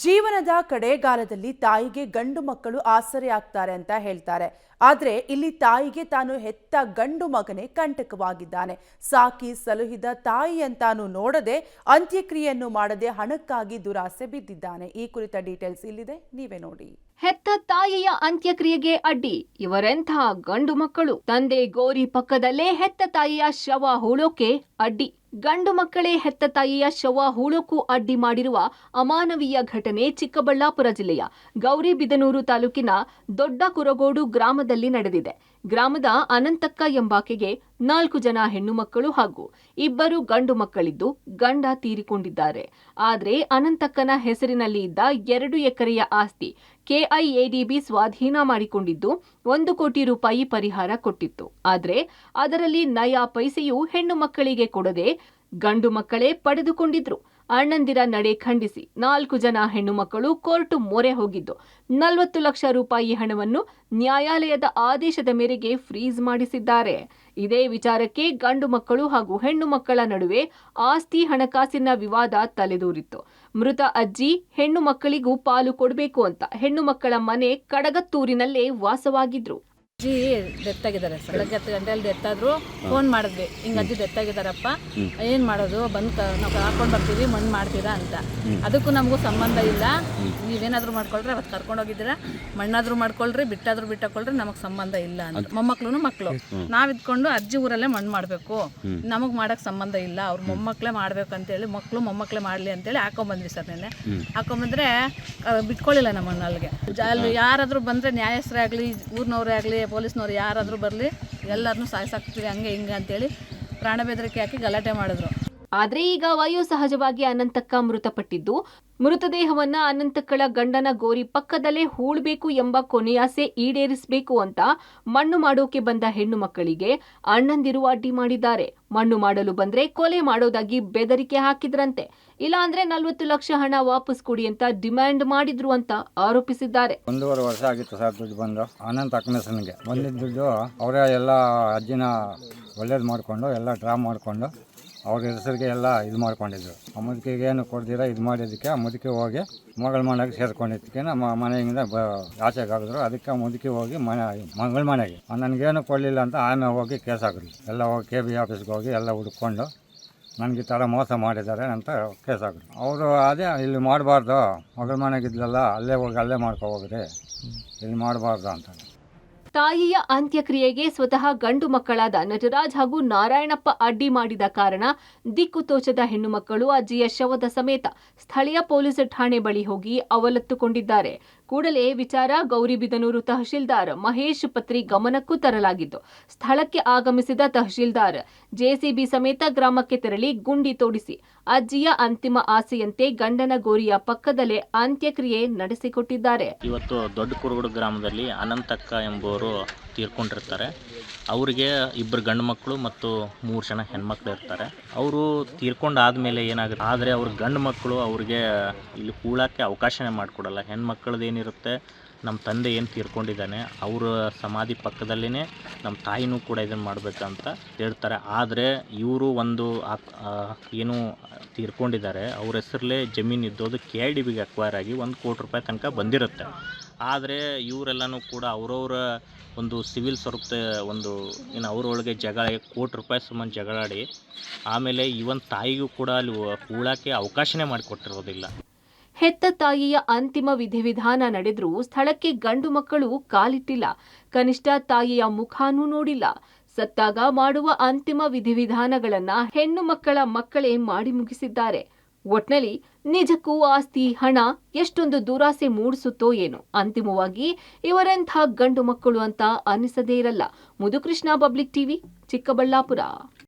ಜೀವನದ ಕಡೆಗಾಲದಲ್ಲಿ ತಾಯಿಗೆ ಗಂಡು ಮಕ್ಕಳು ಆಸರೆ ಆಗ್ತಾರೆ ಅಂತ ಹೇಳ್ತಾರೆ. ಆದರೆ ಇಲ್ಲಿ ತಾಯಿಗೆ ತಾನು ಹೆತ್ತ ಗಂಡು ಮಗನೇ ಕಂಟಕವಾಗಿದ್ದಾನೆ. ಸಾಕಿ ಸಲುಹಿದ ತಾಯಿ ಅಂತಾನು ನೋಡದೆ ಅಂತ್ಯಕ್ರಿಯೆಯನ್ನು ಮಾಡದೆ ಹಣಕ್ಕಾಗಿ ದುರಾಸೆ ಬಿದ್ದಿದ್ದಾನೆ. ಈ ಕುರಿತ ಡೀಟೇಲ್ಸ್ ಇಲ್ಲಿದೆ, ನೀವೇ ನೋಡಿ. ಹೆತ್ತ ತಾಯಿಯ ಅಂತ್ಯಕ್ರಿಯೆಗೆ ಅಡ್ಡಿ ಇವರೆಂಥ ಗಂಡು ಮಕ್ಕಳು. ತಂದೆ ಗೋರಿ ಪಕ್ಕದಲ್ಲೇ ಹೆತ್ತ ತಾಯಿಯ ಶವ ಹೂಳೋಕೆ ಅಡ್ಡಿ. ಗಂಡು ಮಕ್ಕಳೇ ಹೆತ್ತ ತಾಯಿಯ ಶವ ಹೂಳೋಕು ಅಡ್ಡಿ ಮಾಡಿರುವ ಅಮಾನವೀಯ ಘಟನೆ ಚಿಕ್ಕಬಳ್ಳಾಪುರ ಜಿಲ್ಲೆಯ ಗೌರಿಬಿದನೂರು ತಾಲೂಕಿನ ದೊಡ್ಡ ಕುರಗೋಡು ಗ್ರಾಮದಲ್ಲಿ ನಡೆದಿದೆ. ಗ್ರಾಮದ ಅನಂತಕ್ಕ ಎಂಬಾಕೆಗೆ 4 ಜನ ಹೆಣ್ಣು ಮಕ್ಕಳು ಹಾಗೂ 2 ಗಂಡು ಮಕ್ಕಳಿದ್ದು ಗಂಡ ತೀರಿಕೊಂಡಿದ್ದಾರೆ. ಆದರೆ ಅನಂತಕ್ಕನ ಹೆಸರಿನಲ್ಲಿ ಇದ್ದ 2 ಎಕರೆಯ ಆಸ್ತಿ ಕೆಐಎಡಿಬಿ ಸ್ವಾಧೀನ ಮಾಡಿಕೊಂಡಿದ್ದು 1 ಕೋಟಿ ರೂಪಾಯಿ ಪರಿಹಾರ ಕೊಟ್ಟಿತ್ತು. ಆದರೆ ಅದರಲ್ಲಿ ನಯಾ ಪೈಸೆಯೂ ಹೆಣ್ಣು ಮಕ್ಕಳಿಗೆ ಕೊಡದೆ ಗಂಡು ಮಕ್ಕಳೇ ಪಡೆದುಕೊಂಡಿದ್ರು. ಅಣ್ಣಂದಿರ ನಡೆ ಖಂಡಿಸಿ 4 ಜನ ಹೆಣ್ಣು ಮಕ್ಕಳು ಕೋರ್ಟ್ ಮೊರೆ ಹೋಗಿದ್ದು 40 ಲಕ್ಷ ರೂಪಾಯಿ ಹಣವನ್ನು ನ್ಯಾಯಾಲಯದ ಆದೇಶದ ಮೇರೆಗೆ ಫ್ರೀಸ್ ಮಾಡಿಸಿದ್ದಾರೆ. ಇದೇ ವಿಚಾರಕ್ಕೆ ಗಂಡು ಮಕ್ಕಳು ಹಾಗೂ ಹೆಣ್ಣು ಮಕ್ಕಳ ನಡುವೆ ಆಸ್ತಿ ಹಣಕಾಸಿನ ವಿವಾದ ತಲೆದೂರಿತ್ತು. ಮೃತ ಅಜ್ಜಿ ಹೆಣ್ಣು ಮಕ್ಕಳಿಗೂ ಪಾಲು ಕೊಡಬೇಕು ಅಂತ ಹೆಣ್ಣು ಮಕ್ಕಳ ಮನೆ ಕಡಗತ್ತೂರಿನಲ್ಲೇ ವಾಸವಾಗಿದ್ರು. ಅಜ್ಜಿ ಡೆತ್ ಆಗಿದ್ದಾರೆ. ಬೆಳಗ್ಗೆ 10 ಗಂಟೆಯಲ್ಲಿ ಡೆತ್ ಆದ್ರು. ಫೋನ್ ಮಾಡಿದ್ವಿ, ಹಿಂಗೆ ಅಜ್ಜಿ ಡೆತ್ ಆಗಿದ್ದಾರಪ್ಪ, ಏನು ಮಾಡೋದು, ಬಂದು ನಾವು ಹಾಕೊಂಡು ಬರ್ತೀವಿ, ಮಣ್ಣು ಮಾಡ್ತೀರಾ ಅಂತ. ಅದಕ್ಕೂ ನಮಗೂ ಸಂಬಂಧ ಇಲ್ಲ, ನೀವೇನಾದರೂ ಮಾಡ್ಕೊಳ್ರಿ, ಅವತ್ತು ಕರ್ಕೊಂಡೋಗಿದ್ದೀರಾ, ಮಣ್ಣಾದರೂ ಮಾಡ್ಕೊಳ್ರಿ, ಬಿಟ್ಟಾದರೂ ಬಿಟ್ಟಾಕೊಳ್ರಿ, ನಮಗೆ ಸಂಬಂಧ ಇಲ್ಲ ಅಂತ. ಮೊಮ್ಮಕ್ಳು ಮಕ್ಕಳು ನಾವು ಇದ್ಕೊಂಡು ಅಜ್ಜಿ ಊರಲ್ಲೇ ಮಣ್ಣು ಮಾಡಬೇಕು, ನಮಗೆ ಮಾಡೋಕ್ಕೆ ಸಂಬಂಧ ಇಲ್ಲ, ಅವ್ರ ಮೊಮ್ಮಕ್ಕಳೇ ಮಾಡ್ಬೇಕು ಅಂತೇಳಿ ಮಕ್ಕಳು ಮೊಮ್ಮಕ್ಕಳೇ ಮಾಡಲಿ ಅಂತೇಳಿ ಹಾಕೊಂಡ್ಬಂದ್ವಿ ಸರ್. ನೆನ್ನೆ ಹಾಕೊಂಡ್ಬಂದ್ರೆ ಬಿಟ್ಕೊಳ್ಳಿಲ್ಲ ನಮ್ಮನ್ನು ಅಲ್ಲಿಗೆ. ಅಲ್ಲಿ ಯಾರಾದರೂ ಬಂದರೆ ನ್ಯಾಯಸ್ಥರೇ ಆಗಲಿ, ಊರಿನವರೇ ಆಗಲಿ, ಪೊಲೀಸ್ನವ್ರು ಯಾರಾದರೂ ಬರಲಿ, ಎಲ್ಲರನ್ನೂ ಸಾಯಿಸಾಕ್ತೀವಿ ಹಂಗೆ ಹಿಂಗೆ ಅಂತೇಳಿ ಪ್ರಾಣ ಬೆದರಿಕೆ ಹಾಕಿ ಗಲಾಟೆ ಮಾಡಿದ್ರು. ಆದ್ರೆ ಈಗ ವಯೋಸಹಜವಾಗಿ ಅನಂತಕ್ಕ ಮೃತಪಟ್ಟಿದ್ದು, ಮೃತದೇಹವನ್ನ ಅನಂತಕ್ಕಳ ಗಂಡನ ಗೋರಿ ಪಕ್ಕದಲ್ಲೇ ಹೂಳ್ಬೇಕು ಎಂಬ ಕೊನೆಯಾಸೆ ಈಡೇರಿಸಬೇಕು ಅಂತ ಮಣ್ಣು ಮಾಡೋಕೆ ಬಂದ ಹೆಣ್ಣು ಮಕ್ಕಳಿಗೆ ಅಣ್ಣಂದಿರು ಅಡ್ಡಿ ಮಾಡಿದ್ದಾರೆ. ಮಣ್ಣು ಮಾಡಲು ಬಂದ್ರೆ ಕೊಲೆ ಮಾಡೋದಾಗಿ ಬೆದರಿಕೆ ಹಾಕಿದ್ರಂತೆ. ಇಲ್ಲಾಂದ್ರೆ 40 ಲಕ್ಷ ಹಣ ವಾಪಸ್ ಕೊಡಿ ಅಂತ ಡಿಮ್ಯಾಂಡ್ ಮಾಡಿದ್ರು ಅಂತ ಆರೋಪಿಸಿದ್ದಾರೆ. 1.5 ವರ್ಷ ಆಗಿತ್ತು ಸರ್ ದುಡ್ಡು ಬಂದು. ಅನಂತ ಅಕ್ಕನಸನಿಗೆ ಬಂದಿದ್ದ ದುಡ್ಡು ಅವರೇ ಎಲ್ಲ ಅಜ್ಜಿನ ಒಳ್ಳೇದು ಮಾಡಿಕೊಂಡು ಎಲ್ಲ ಡ್ರಾ ಮಾಡಿಕೊಂಡು ಅವ್ರ ಹೆಸರಿಗೆ ಎಲ್ಲ ಇದು ಮಾಡ್ಕೊಂಡಿದ್ರು. ಆ ಮುದುಕಿಗೆ ಏನು ಕೊಡ್ದಿರ ಇದು ಮಾಡಿದ್ದಕ್ಕೆ ಆ ಮುದುಕಿ ಹೋಗಿ ಮಗಳ ಮನೆಗೆ ಸೇರ್ಕೊಂಡಿದ್ದಕ್ಕೆ ನಮ್ಮ ಮನೆಯಿಂದ ಆಚೆಗೆ ಹಾಕಿದ್ರು. ಅದಕ್ಕೆ ಮುದುಕಿ ಹೋಗಿ ಮಗಳ ಮನೆಗೆ ನನಗೇನು ಕೊಡಲಿಲ್ಲ ಅಂತ ಆಮೇಲೆ ಹೋಗಿ ಕೇಸ್ ಹಾಕಿದ್ರು. ಎಲ್ಲ ಹೋಗಿ KB ಆಫೀಸ್ಗೆ ಹೋಗಿ ಎಲ್ಲ ಹುಡ್ಕೊಂಡು ನನಗೆ ಈ ಥರ ಮೋಸ ಮಾಡಿದ್ದಾರೆ ಅಂತ ಕೇಸ್ ಹಾಕಿದ್ರು. ಅವರು ಅದೇ ಇಲ್ಲಿ ಮಾಡಬಾರ್ದು, ಮಗಳ ಮನೆಗಿದ್ಲಲ್ಲ ಅಲ್ಲೇ ಹೋಗಿ ಅಲ್ಲೇ ಮಾಡ್ಕೊ ಹೋಗ್ರಿ, ಇಲ್ಲಿ ಮಾಡಬಾರ್ದು ಅಂತ. ತಾಯಿಯ ಅಂತ್ಯಕ್ರಿಯೆಗೆ ಸ್ವತಃ ಗಂಡು ಮಕ್ಕಳಾದ ನಟರಾಜ್ ಹಾಗೂ ನಾರಾಯಣಪ್ಪ ಅಡ್ಡಿ ಮಾಡಿದ ಕಾರಣ ದಿಕ್ಕು ತೋಚದ ಹೆಣ್ಣು ಮಕ್ಕಳು ಅಜ್ಜಿಯ ಶವದ ಸಮೇತ ಸ್ಥಳೀಯ ಪೊಲೀಸ್ ಠಾಣೆ ಬಳಿ ಹೋಗಿ ಅವಲತ್ತುಕೊಂಡಿದ್ದಾರೆ. ಕೂಡಲೇ ವಿಚಾರ ಗೌರಿಬಿದನೂರು ತಹಶೀಲ್ದಾರ್ ಮಹೇಶ್ ಪತ್ರಿ ಗಮನಕ್ಕೂ ತರಲಾಗಿದ್ದು, ಸ್ಥಳಕ್ಕೆ ಆಗಮಿಸಿದ ತಹಶೀಲ್ದಾರ್ ಜೆಸಿಬಿ ಸಮೇತ ಗ್ರಾಮಕ್ಕೆ ತೆರಳಿ ಗುಂಡಿ ತೋಡಿಸಿ ಅಜ್ಜಿಯ ಅಂತಿಮ ಆಸೆಯಂತೆ ಗಂಡನ ಗೋರಿಯ ಪಕ್ಕದಲ್ಲೇ ಅಂತ್ಯಕ್ರಿಯೆ ನಡೆಸಿಕೊಟ್ಟಿದ್ದಾರೆ. ಇವತ್ತು ದೊಡ್ಡ ಕುರುಗೋಡು ಗ್ರಾಮದಲ್ಲಿ ಅನಂತಕ್ಕ ಎಂಬುವರು ತೀರ್ಕೊಂಡಿರ್ತಾರೆ. ಅವರಿಗೆ 2 ಗಂಡು ಮಕ್ಕಳು ಮತ್ತು 3 ಜನ ಹೆಣ್ಮಕ್ಳು ಇರ್ತಾರೆ. ಅವರು ತೀರ್ಕೊಂಡಾದ್ಮೇಲೆ ಏನಾಗುತ್ತೆ ಆದರೆ ಅವ್ರ ಗಂಡು ಮಕ್ಕಳು ಅವ್ರಿಗೆ ಇಲ್ಲಿ ಕೂಳಕ್ಕೆ ಅವಕಾಶನೇ ಮಾಡಿಕೊಡಲ್ಲ. ಹೆಣ್ಮಕ್ಳದ್ದೇನಿರುತ್ತೆ, ನಮ್ಮ ತಂದೆ ಏನು ತೀರ್ಕೊಂಡಿದ್ದಾನೆ ಅವರ ಸಮಾಧಿ ಪಕ್ಕದಲ್ಲೇ ನಮ್ಮ ತಾಯಿನೂ ಕೂಡ ಇದನ್ನು ಮಾಡಬೇಕಂತ ಹೇಳ್ತಾರೆ. ಆದರೆ ಇವರು ಒಂದು ಏನು ತೀರ್ಕೊಂಡಿದ್ದಾರೆ ಅವ್ರ ಹೆಸರಲ್ಲೇ ಜಮೀನು ಇದ್ದೋದು KIDBಗೆ ಅಕ್ವೈರ್ ಆಗಿ 1 ಕೋಟಿ ರೂಪಾಯಿ ತನಕ ಬಂದಿರುತ್ತೆ. ಆದರೆ ಇವರೆಲ್ಲನೂ ಕೂಡ ಅವರವರ ಒಂದು ಸಿವಿಲ್ ಸ್ವರೂಪದ ಒಂದು ಏನು ಅವರೊಳಗೆ ಜಗಳ ಕೋಟಿ ರೂಪಾಯಿ ಸುಮ್ಮನೆ ಜಗಳಾಡಿ ಆಮೇಲೆ ಇವನ್ ತಾಯಿಗೂ ಕೂಡ ಅಲ್ಲಿ ಹೂಳಕ್ಕೆ ಅವಕಾಶನೇ ಮಾಡಿಕೊಟ್ಟಿರೋದಿಲ್ಲ. ಹೆತ್ತ ತಾಯಿಯ ಅಂತಿಮ ವಿಧಿವಿಧಾನ ನಡೆದ್ರೂ ಸ್ಥಳಕ್ಕೆ ಗಂಡು ಮಕ್ಕಳು ಕಾಲಿಟ್ಟಿಲ್ಲ. ಕನಿಷ್ಠ ತಾಯಿಯ ಮುಖಾನೂ ನೋಡಿಲ್ಲ. ಸತ್ತಾಗ ಮಾಡುವ ಅಂತಿಮ ವಿಧಿವಿಧಾನಗಳನ್ನ ಹೆಣ್ಣು ಮಕ್ಕಳ ಮಕ್ಕಳೇ ಮಾಡಿ ಮುಗಿಸಿದ್ದಾರೆ. ಒಟ್ನಲ್ಲಿ ನಿಜಕ್ಕೂ ಆಸ್ತಿ ಹಣ ಎಷ್ಟೊಂದು ದುರಾಸೆ ಮೂಡಿಸುತ್ತೋ ಏನೋ. ಅಂತಿಮವಾಗಿ ಇವರೆಂಥ ಗಂಡು ಮಕ್ಕಳು ಅಂತ ಅನಿಸದೇ ಇರಲ್ಲ. ಮುದುಕೃಷ್ಣ, ಪಬ್ಲಿಕ್ ಟಿವಿ, ಚಿಕ್ಕಬಳ್ಳಾಪುರ.